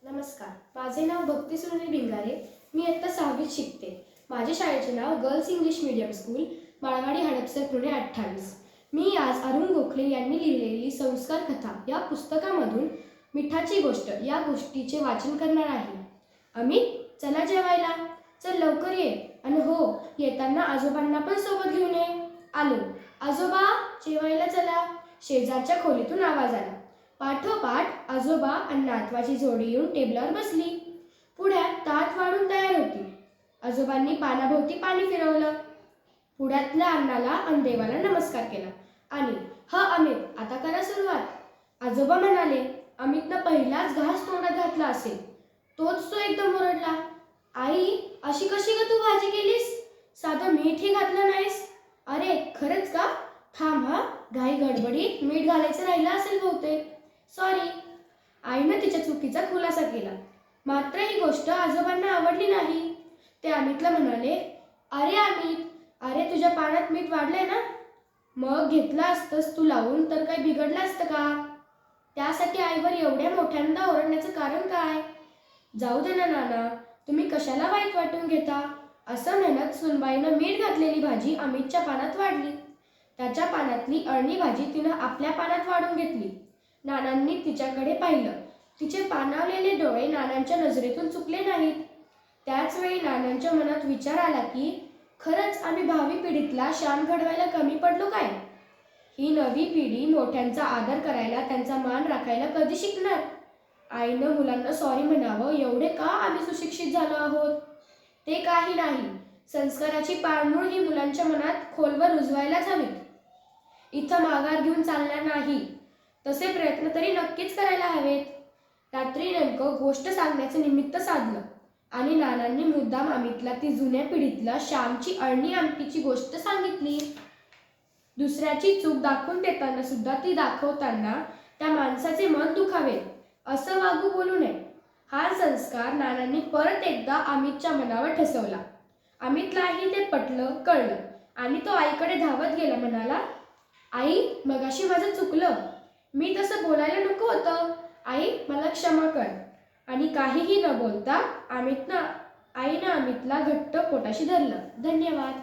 नमस्कार, माझे नाव भक्ती सुनील भिंगारे. मी इयत्ता 6वीत शिकते. माझ्या शाळेचे नाव girls English medium school, Balwadi, Hadapsar, Pune 28. मी आज अरुण गोखले यांनी लिहिलेली संस्कार कथा या पुस्तकामधून मिठाची गोष्ट या गोष्टीचे वाचन करणार आहे. अमित, चला जेवायला. चल लवकर ये. आणि हो, येताना आजोबांना पण सोबत घेऊन ये. आलो. आजोबा, जेवायला चला. शेजारच्या खोलीतून आवाज आला. पाठोपाठ आजोबा आणि नातवाची जोडी येऊन टेबलावर बसली. पुढ्यात ताट वाढून तयार होती. आजोबांनी पानाभोवती पाणी फिरवलं. पुढ्यातल्या अन्नाला आणि देवाला नमस्कार केला आणि अमित, आता करा सुरुवात. आजोबा म्हणाले. अमितनं पहिलाच घास तोंडात घातला असेल. तोच तो एकदम ओरडला. आई, अशी कशी ग तू भाजी केलीस? साधं मीठही घातलं नाहीस. अरे खरंच का? थांब घाई गडबडीत मीठ घालायचं राहिलं असेल बहुतेक. सॉरी. आईनं तिच्या चुकीचा खुलासा केला. मात्र ही गोष्ट आजोबांना आवडली नाही. ते अमितला म्हणाले, अरे अमित, अरे तुझ्या पाण्यात मीठ वाढलंय ना? मग घेतलं असतंस तू लावून तर काही बिघडलं असतं का? त्यासाठी आईवर एवढ्या मोठ्यांदा ओरडण्याचं कारण काय? जाऊ दे ना नाना, तुम्ही कशाला वाईट वाटून घेता? असं म्हणत सुनबाईनं मीठ घातलेली भाजी अमितच्या पानात वाढली. त्याच्या पानातली अळणी भाजी तिनं आपल्या पानात वाढून घेतली. नानांनी तिच्याकडे पाहिलं. तिचे पाणावलेले डोळे नानांच्या नजरेतून चुकले नाहीत. त्याच वेळी नानांच्या मनात विचार आला की खरंच आम्ही भावी पिढीतला श्याम घडवायला कमी पडलो काय? ही नवी पिढी मोठ्यांचा आदर करायला, त्यांचा मान राखायला कधी शिकणार? आईनं मुलांना सॉरी म्हणावं एवढे का आम्ही सुशिक्षित झालो आहोत? ते काही नाही. संस्काराची पाळंमुळ ही मुलांच्या मनात खोलवर रुजवायलाच हवीत. इथं माघार घेऊन चालणार नाही. तसे प्रयत्न तरी नक्कीच करायला हवेत. रात्री नेमकं गोष्ट सांगण्याचं निमित्त साधलं आणि नानांनी मुद्दाम अमितला ती जुन्या पिढीतल्या श्यामची अळणी आमटीची गोष्ट सांगितली. दुसऱ्याची चूक दाखवून देताना सुद्धा ती दाखवताना त्या माणसाचे मन दुखावे असं वागू बोलू नये. हा संस्कार नानांनी परत एकदा अमितच्या मनावर ठसवला. अमितलाही ते पटलं, कळलं आणि तो आईकडे धावत गेला. म्हणाला, आई, मगाशी माझं चुकलं. मी तसं बोलायला नको होतं. आई, मला क्षमा कर. आणि काहीही न बोलता आईनं अमितला घट्ट पोटाशी धरलं. धन्यवाद.